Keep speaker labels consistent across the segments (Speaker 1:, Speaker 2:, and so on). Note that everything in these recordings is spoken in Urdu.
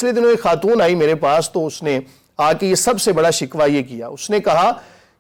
Speaker 1: پچھلے دنوں ایک خاتون آئی میرے پاس، تو اس نے آ کے یہ سب سے بڑا شکوہ یہ کیا، اس نے کہا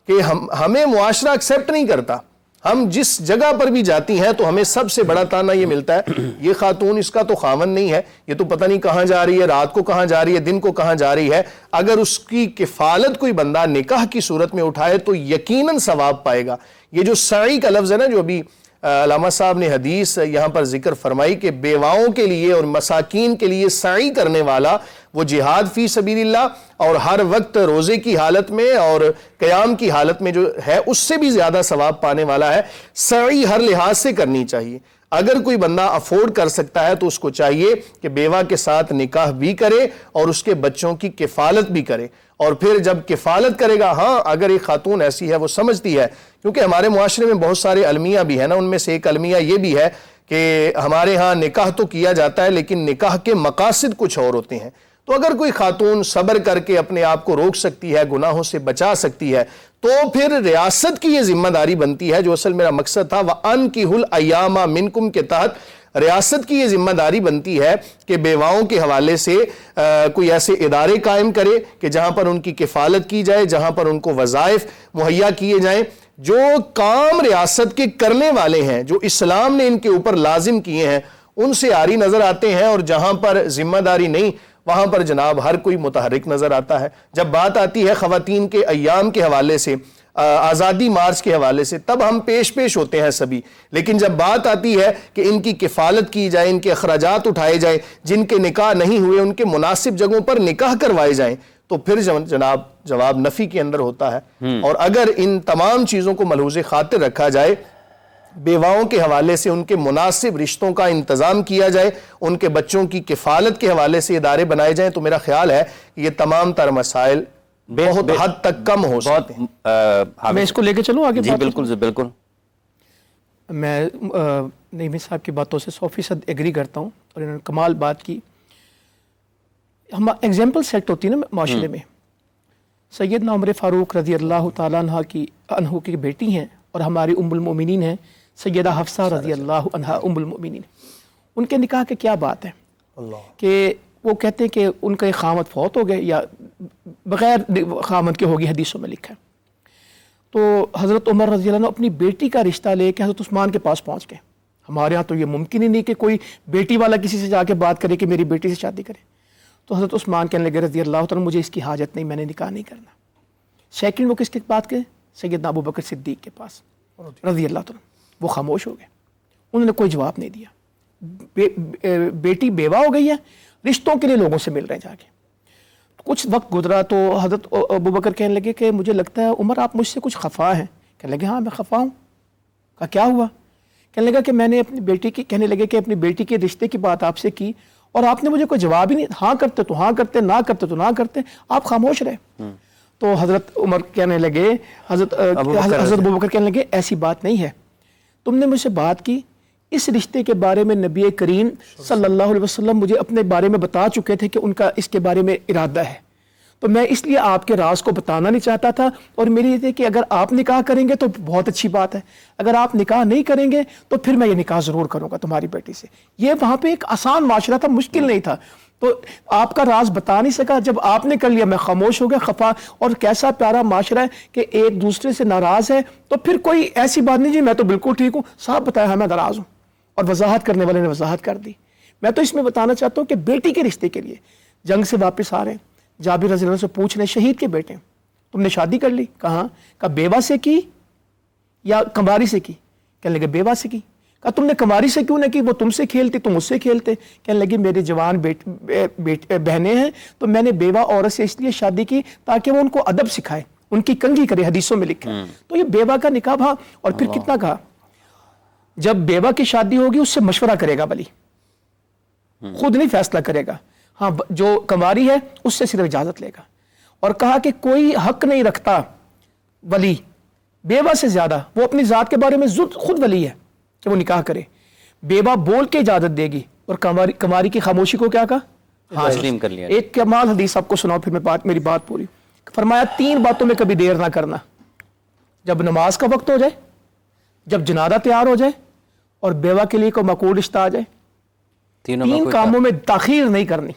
Speaker 1: کہ ہمیں معاشرہ ایکسیپٹ نہیں کرتا، ہم جس جگہ پر بھی جاتی ہیں تو ہمیں سب سے بڑا تانا یہ ملتا ہے، یہ خاتون اس کا تو خاون نہیں ہے، یہ تو پتہ نہیں کہاں جا رہی ہے، رات کو کہاں جا رہی ہے، دن کو کہاں جا رہی ہے۔ اگر اس کی کفالت کوئی بندہ نکاح کی صورت میں اٹھائے تو یقیناً ثواب پائے گا۔ یہ جو سعی کا لفظ ہے نا، جو ابھی علامہ صاحب نے حدیث یہاں پر ذکر فرمائی کہ بیواؤں کے لیے اور مساکین کے لیے سعی کرنے والا، وہ جہاد فی سبیل اللہ اور ہر وقت روزے کی حالت میں اور قیام کی حالت میں جو ہے اس سے بھی زیادہ ثواب پانے والا ہے۔ سعی ہر لحاظ سے کرنی چاہیے۔ اگر کوئی بندہ افورڈ کر سکتا ہے تو اس کو چاہیے کہ بیوہ کے ساتھ نکاح بھی کرے اور اس کے بچوں کی کفالت بھی کرے، اور پھر جب کفالت کرے گا، ہاں اگر ایک خاتون ایسی ہے وہ سمجھتی ہے، کیونکہ ہمارے معاشرے میں بہت سارے المیہ بھی ہیں نا، ان میں سے ایک المیہ یہ بھی ہے کہ ہمارے ہاں نکاح تو کیا جاتا ہے لیکن نکاح کے مقاصد کچھ اور ہوتے ہیں۔ تو اگر کوئی خاتون صبر کر کے اپنے آپ کو روک سکتی ہے، گناہوں سے بچا سکتی ہے، تو پھر ریاست کی یہ ذمہ داری بنتی ہے، جو اصل میرا مقصد تھا وَأَنْكِحُوا الْأَيَّامَ مِنْكُمْ کے تحت ریاست کی یہ ذمہ داری بنتی ہے کہ بیواؤں کے حوالے سے کوئی ایسے ادارے قائم کرے کہ جہاں پر ان کی کفالت کی جائے، جہاں پر ان کو وظائف مہیا کیے جائیں، جو کام ریاست کے کرنے والے ہیں، جو اسلام نے ان کے اوپر لازم کیے ہیں، ان سے عاری نظر آتے ہیں، اور جہاں پر ذمہ داری نہیں وہاں پر جناب ہر کوئی متحرک نظر آتا ہے۔ جب بات آتی ہے خواتین کے ایام کے حوالے سے، آزادی مارچ کے حوالے سے، تب ہم پیش ہوتے ہیں سبھی، لیکن جب بات آتی ہے کہ ان کی کفالت کی جائے، ان کے اخراجات اٹھائے جائیں، جن کے نکاح نہیں ہوئے ان کے مناسب جگہوں پر نکاح کروائے جائیں، تو پھر جناب جواب نفی کے اندر ہوتا ہے۔ اور اگر ان تمام چیزوں کو ملحوظ خاطر رکھا جائے، بیواؤں کے حوالے سے ان کے مناسب رشتوں کا انتظام کیا جائے، ان کے بچوں کی کفالت کے حوالے سے ادارے بنائے جائیں، تو میرا خیال ہے کہ یہ تمام تر مسائل بہت حد تک کم ہو سکتے ہیں۔
Speaker 2: میں اس کو لے کے چلوں آگے؟
Speaker 3: جی بالکل بالکل۔
Speaker 2: میں نعیمی صاحب کی باتوں سے 100% ایگری کرتا ہوں، اور انہوں نے کمال بات کی۔ ہم ایگزامپل سیٹ ہوتی ہے نا معاشرے میں۔ سیدنا عمر فاروق رضی اللہ تعالیٰ عنہ کی بیٹی ہیں اور ہماری ام المؤمنین ہیں سیدہ حفصہ رضی اللہ عنہا ام المؤمنین۔ ان کے نکاح کی کیا بات ہے کہ وہ کہتے ہیں کہ ان کا ایک خامد فوت ہو گئے یا بغیر خامد کے ہوگی، حدیثوں میں لکھا ہے۔ تو حضرت عمر رضی اللہ عنہ اپنی بیٹی کا رشتہ لے کے حضرت عثمان کے پاس پہنچ گئے۔ ہمارے ہاں تو یہ ممکن ہی نہیں کہ کوئی بیٹی والا کسی سے جا کے بات کرے کہ میری بیٹی سے شادی کرے۔ تو حضرت عثمان کہنے لگے رضی اللہ تعالیٰ مجھے اس کی حاجت نہیں، میں نے نکاح نہیں کرنا۔ سیکنڈ وہ کس کے بات کرے؟ سیدنا ابو بکر صدیق کے پاس رضی اللہ تعالیٰ۔ وہ خاموش ہو گئے، انہوں نے کوئی جواب نہیں دیا۔ بیٹی بیوہ ہو گئی ہے، رشتوں کے لیے لوگوں سے مل رہے ہیں جا کے۔ کچھ وقت گزرا تو حضرت ابو بکر کہنے لگے کہ مجھے لگتا ہے عمر آپ مجھ سے کچھ خفا ہیں۔ کہنے لگے ہاں میں خفا ہوں۔ کہا کیا ہوا؟ کہنے لگا کہ میں نے اپنی بیٹی کی اپنی بیٹی کے رشتے کی بات آپ سے کی اور آپ نے مجھے کوئی جواب ہی نہیں، ہاں کرتے تو ہاں کرتے، نہ کرتے تو نہ کرتے، آپ خاموش رہے۔ تو حضرت عمر کہنے لگے، حضرت ابو بکر کہنے لگے ایسی بات نہیں ہے، تم نے مجھ سے بات کی، اس رشتے کے بارے میں نبی کریم صلی اللہ علیہ وسلم مجھے اپنے بارے میں بتا چکے تھے کہ ان کا اس کے بارے میں ارادہ ہے، تو میں اس لیے آپ کے راز کو بتانا نہیں چاہتا تھا، اور میری یہ تھی کہ اگر آپ نکاح کریں گے تو بہت اچھی بات ہے، اگر آپ نکاح نہیں کریں گے تو پھر میں یہ نکاح ضرور کروں گا تمہاری بیٹی سے۔ یہ وہاں پہ ایک آسان معاشرہ تھا، مشکل نہیں تھا، تو آپ کا راز بتا نہیں سکا، جب آپ نے کر لیا میں خاموش ہو گیا، خفا۔ اور کیسا پیارا معاشرہ ہے کہ ایک دوسرے سے ناراض ہے تو پھر کوئی ایسی بات نہیں جی میں تو بالکل ٹھیک ہوں، صاحب بتایا ہاں میں ناراض ہوں، اور وضاحت کرنے والے نے وضاحت کر دی۔ میں تو اس میں بتانا چاہتا ہوں کہ بیٹی کے رشتے کے لیے جنگ سے واپس آ رہے ہیں، جابر رضی اللہ عنہ سے پوچھ رہے شہید کے بیٹے تم نے شادی کر لی؟ کہاں؟ کہا بیوہ سے کی یا کنواری سے کی؟ کہنے لگے بیوہ سے کی۔ کہا تم نے کنواری سے کیوں نہ کی؟ وہ تم سے کھیلتے تم اس سے کھیلتے۔ کہنے لگی میرے جوان بہنیں ہیں تو میں نے بیوہ عورت سے اس لیے شادی کی تاکہ وہ ان کو ادب سکھائے، ان کی کنگھی کرے، حدیثوں میں لکھا ہے۔ تو یہ بیوہ کا نکاح بھا۔ اور پھر کتنا کہا جب بیوہ کی شادی ہوگی اس سے مشورہ کرے گا ولی، خود نہیں فیصلہ کرے گا، ہاں جو کنواری ہے اس سے صرف اجازت لے گا۔ اور کہا کہ کوئی حق نہیں رکھتا ولی بیوہ سے زیادہ، وہ اپنی ذات کے بارے میں خود ولی ہے کہ وہ نکاح کرے، بیوہ بول کے اجازت دے گی، اور کنواری کی خاموشی کو کیا کہا؟ ہاں تسلیم کر لیا۔ ایک کمال حدیث آپ کو سناؤ پھر میں میری بات پوری۔ فرمایا 3 باتوں میں کبھی دیر نہ کرنا، جب نماز کا وقت ہو جائے، جب جنازہ تیار ہو جائے، اور بیوہ کے لیے کوئی معقول رشتہ آ جائے، 3 کاموں میں تاخیر نہیں کرنی۔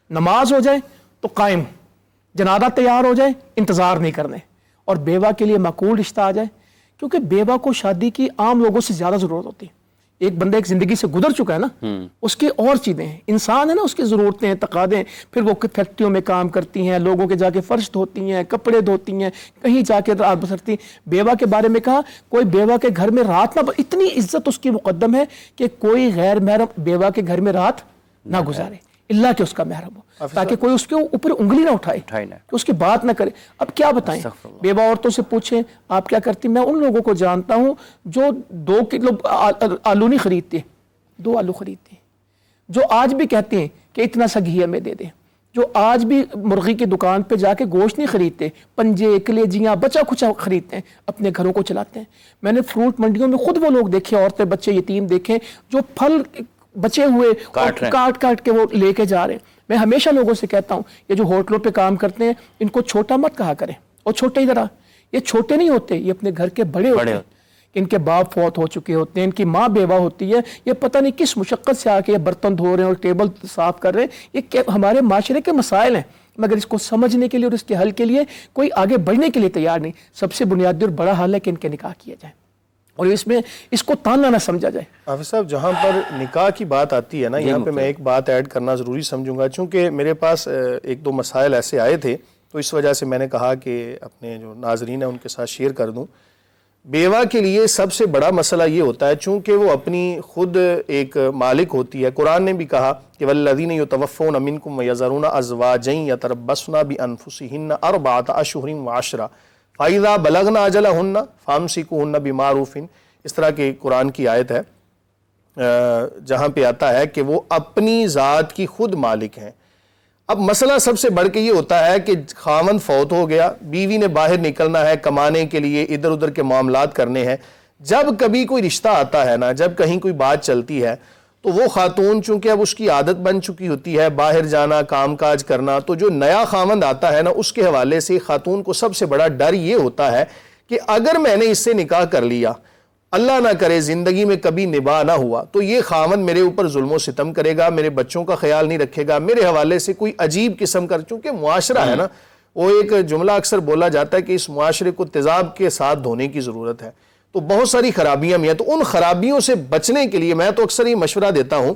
Speaker 2: نماز ہو جائے تو قائم، جنازہ تیار ہو جائے انتظار نہیں کرنے، اور بیوہ کے لیے معقول رشتہ آ جائے، کیونکہ بیوہ کو شادی کی عام لوگوں سے زیادہ ضرورت ہوتی ہے. ایک بندہ ایک زندگی سے گزر چکا ہے نا، اس کی اور چیزیں ہیں، انسان ہے نا، اس کی ضرورتیں ہیں، تقاضے ہیں. پھر وہ فیکٹریوں میں کام کرتی ہیں، لوگوں کے جا کے فرش دھوتی ہیں، کپڑے دھوتی ہیں، کہیں جا کے رات بسرتی ہیں. بیوہ کے بارے میں کہا کوئی بیوہ کے گھر میں رات نہ، اتنی عزت اس کی مقدم ہے کہ کوئی غیر محرم بیوہ کے گھر میں رات نہ گزارے اللہ کہ اس کا محرم ہو، تاکہ کوئی اس کے اوپر انگلی نہ اٹھائے، کہ اس کی بات نہ کرے. اب کیا بتائیں، بیوہ عورتوں سے پوچھیں آپ کیا کرتی. میں ان لوگوں کو جانتا ہوں جو 2 کلو آلو نہیں خریدتے، 2 آلو خریدتے ہیں، جو آج بھی کہتے ہیں کہ اتنا سا گھی ہمیں دے دیں، جو آج بھی مرغی کی دکان پہ جا کے گوشت نہیں خریدتے، پنجے کلیجیاں بچا کچا خریدتے ہیں، اپنے گھروں کو چلاتے ہیں. میں نے فروٹ منڈیوں میں خود وہ لوگ دیکھے، عورتیں بچے یتیم دیکھیں جو پھل بچے ہوئے کاٹ کے وہ لے کے جا رہے ہیں. میں ہمیشہ لوگوں سے کہتا ہوں یہ جو ہوٹلوں پہ کام کرتے ہیں ان کو چھوٹا مت کہا کریں، اور چھوٹے ہی ذرا، یہ چھوٹے نہیں ہوتے، یہ اپنے گھر کے بڑے ہوتے ہیں. ان کے باپ فوت ہو چکے ہوتے ہیں، ان کی ماں بیوہ ہوتی ہے، یہ پتہ نہیں کس مشقت سے آ کے یہ برتن دھو رہے ہیں اور ٹیبل صاف کر رہے ہیں. یہ ہمارے معاشرے کے مسائل ہیں، مگر اس کو سمجھنے کے لیے اور اس کے حل کے لیے کوئی آگے بڑھنے کے لیے تیار نہیں. سب سے بنیادی اور بڑا حل ہے کہ ان کے نکاح کیا جائے، اور اس میں اس کو تانا نہ سمجھا جائے.
Speaker 1: حافظ صاحب جہاں پر نکاح کی بات آتی ہے نا، یہاں پہ میں ایک بات ایڈ کرنا ضروری سمجھوں گا، چونکہ میرے پاس 1-2 مسائل ایسے آئے تھے تو اس وجہ سے میں نے کہا کہ اپنے جو ناظرین ہیں ان کے ساتھ شیئر کر دوں. بیوہ کے لیے سب سے بڑا مسئلہ یہ ہوتا ہے چونکہ وہ اپنی خود ایک مالک ہوتی ہے. قرآن نے بھی کہا کہ والذین یتوفون منکم ویذرون ازواجا یتربصن بانفسہن 4 اشہر وعشرا فَإِذَا بَلَغْنَ أَجَلَهُنَّ فَأَمْسِكُوهُنَّ بِمَعْرُوفٍ. اس طرح کی قرآن کی آیت ہے جہاں پہ آتا ہے کہ وہ اپنی ذات کی خود مالک ہیں. اب مسئلہ سب سے بڑھ کے یہ ہوتا ہے کہ خاوند فوت ہو گیا، بیوی نے باہر نکلنا ہے کمانے کے لیے، ادھر ادھر کے معاملات کرنے ہیں. جب کبھی کوئی رشتہ آتا ہے نا، جب کہیں کوئی بات چلتی ہے تو وہ خاتون چونکہ اب اس کی عادت بن چکی ہوتی ہے باہر جانا، کام کاج کرنا، تو جو نیا خاوند آتا ہے نا اس کے حوالے سے خاتون کو سب سے بڑا ڈر یہ ہوتا ہے کہ اگر میں نے اس سے نکاح کر لیا، اللہ نہ کرے زندگی میں کبھی نباہ نہ ہوا، تو یہ خاوند میرے اوپر ظلم و ستم کرے گا، میرے بچوں کا خیال نہیں رکھے گا، میرے حوالے سے کوئی عجیب قسم کا، چونکہ معاشرہ ہے نا، وہ ایک جملہ اکثر بولا جاتا ہے کہ اس معاشرے کو تیزاب کے ساتھ دھونے کی ضرورت ہے. تو بہت ساری خرابیاں بھی ہیں. تو ان خرابیوں سے بچنے کے لیے میں تو اکثر یہ مشورہ دیتا ہوں،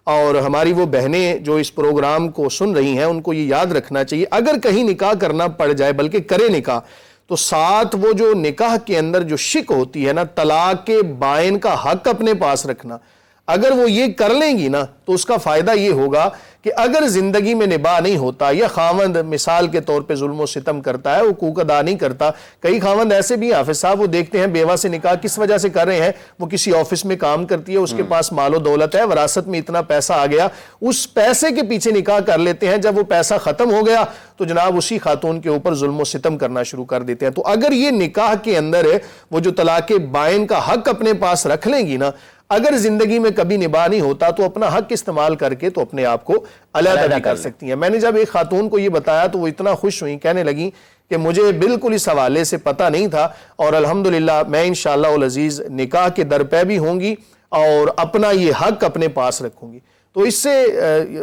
Speaker 1: اور ہماری وہ بہنیں جو اس پروگرام کو سن رہی ہیں ان کو یہ یاد رکھنا چاہیے، اگر کہیں نکاح کرنا پڑ جائے، بلکہ کرے نکاح، تو ساتھ وہ جو نکاح کے اندر جو شک ہوتی ہے نا، طلاق کے بائن کا حق اپنے پاس رکھنا، اگر وہ یہ کر لیں گی نا تو اس کا فائدہ یہ ہوگا کہ اگر زندگی میں نباہ نہیں ہوتا یا خاوند مثال کے طور پہ ظلم و ستم کرتا ہے، حقوق ادا نہیں کرتا. کئی خاوند ایسے بھی حافظ صاحب، وہ دیکھتے ہیں بیوہ سے نکاح کس وجہ سے کر رہے ہیں، وہ کسی آفس میں کام کرتی ہے، اس کے پاس مال و دولت ہے، وراثت میں اتنا پیسہ آ گیا، اس پیسے کے پیچھے نکاح کر لیتے ہیں. جب وہ پیسہ ختم ہو گیا تو جناب اسی خاتون کے اوپر ظلم و ستم کرنا شروع کر دیتے ہیں. تو اگر یہ نکاح کے اندر وہ جو طلاق بائن کا حق اپنے پاس رکھ لیں گی نا، اگر زندگی میں کبھی نباہ نہیں ہوتا تو اپنا حق استعمال کر کے تو اپنے آپ کو علیحدہ بھی کر سکتی ہیں. میں نے جب ایک خاتون کو یہ بتایا تو وہ اتنا خوش ہوئی، کہنے لگی کہ مجھے بالکل اس حوالے سے پتہ نہیں تھا، اور الحمدللہ میں انشاءاللہ العزیز نکاح کے در پہ بھی ہوں گی اور اپنا یہ حق اپنے پاس رکھوں گی. تو اس سے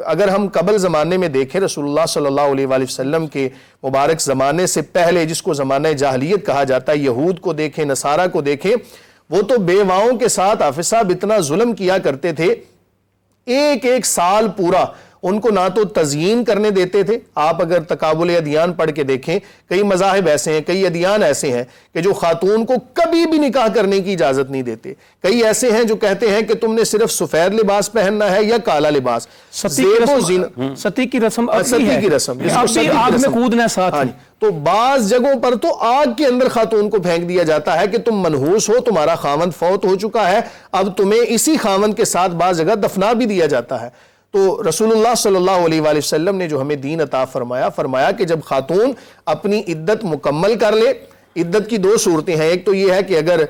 Speaker 1: اگر ہم قبل زمانے میں دیکھیں، رسول اللہ صلی اللہ علیہ وآلہ وسلم کے مبارک زمانے سے پہلے، جس کو زمانہ جاہلیت کہا جاتا ہے، یہود کو دیکھیں، نصارہ کو دیکھیں، وہ تو بیواؤں کے ساتھ حافظ صاحب اتنا ظلم کیا کرتے تھے، ایک سال پورا ان کو نہ تو تزیین کرنے دیتے تھے. آپ اگر تقابل ادیان پڑھ کے دیکھیں، کئی مذاہب ایسے ہیں، کئی ادیان ایسے ہیں کہ جو خاتون کو کبھی بھی نکاح کرنے کی اجازت نہیں دیتے. کئی ایسے ہیں جو کہتے ہیں کہ تم نے صرف سفید لباس پہننا ہے یا کالا لباس.
Speaker 2: ستی کی رسم آگ میں کودنا ساتھ.
Speaker 1: تو بعض جگہوں پر تو آگ کے اندر خاتون کو پھینک دیا جاتا ہے کہ تم منحوس ہو، تمہارا خاوند فوت ہو چکا ہے، اب تمہیں اسی خاوند کے ساتھ بعض جگہ دفنا بھی دیا جاتا ہے. تو رسول اللہ صلی اللہ علیہ وآلہ وسلم نے جو ہمیں دین عطا فرمایا کہ جب خاتون اپنی عدت مکمل کر لے، عدت کی 2 صورتیں ہیں. ایک تو یہ ہے کہ اگر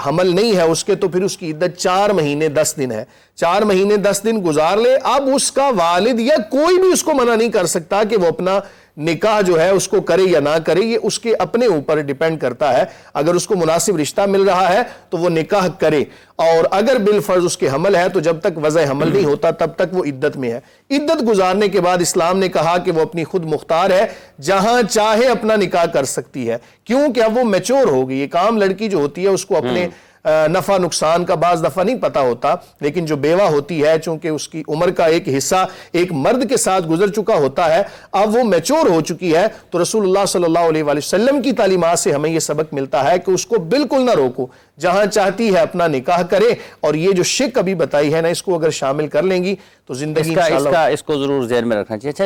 Speaker 1: حمل نہیں ہے اس کے تو پھر اس کی عدت 4 مہینے 10 دن ہے. 4 مہینے 10 دن گزار لے. اب اس کا والد یا کوئی بھی اس کو منع نہیں کر سکتا کہ وہ اپنا نکاح جو ہے اس کو کرے یا نہ کرے. یہ اس کے اپنے اوپر ڈیپینڈ کرتا ہے. اگر اس کو مناسب رشتہ مل رہا ہے تو وہ نکاح کرے, اور اگر بالفرض اس کے حمل ہے تو جب تک وضع حمل نہیں ہوتا تب تک وہ عدت میں ہے. عدت گزارنے کے بعد اسلام نے کہا کہ وہ اپنی خود مختار ہے, جہاں چاہے اپنا نکاح کر سکتی ہے. کیوں کہ اب وہ میچور ہو گئی. ایک عام لڑکی جو ہوتی ہے اس کو اپنے نفع نقصان کا بعض دفعہ نہیں پتا ہوتا, لیکن جو بیوہ ہوتی ہے چونکہ اس کی عمر کا ایک حصہ ایک مرد کے ساتھ گزر چکا ہوتا ہے, اب وہ میچور ہو چکی ہے. تو رسول اللہ صلی اللہ علیہ وآلہ وسلم کی تعلیمات سے ہمیں یہ سبق ملتا ہے کہ اس کو بالکل نہ روکو, جہاں چاہتی ہے اپنا نکاح کرے. اور یہ جو شک ابھی بتائی ہے نا, اس کو اگر شامل کر لیں گی تو زندگی
Speaker 3: اس کو ضرور ذہن میں رکھنا چاہیے. اچھا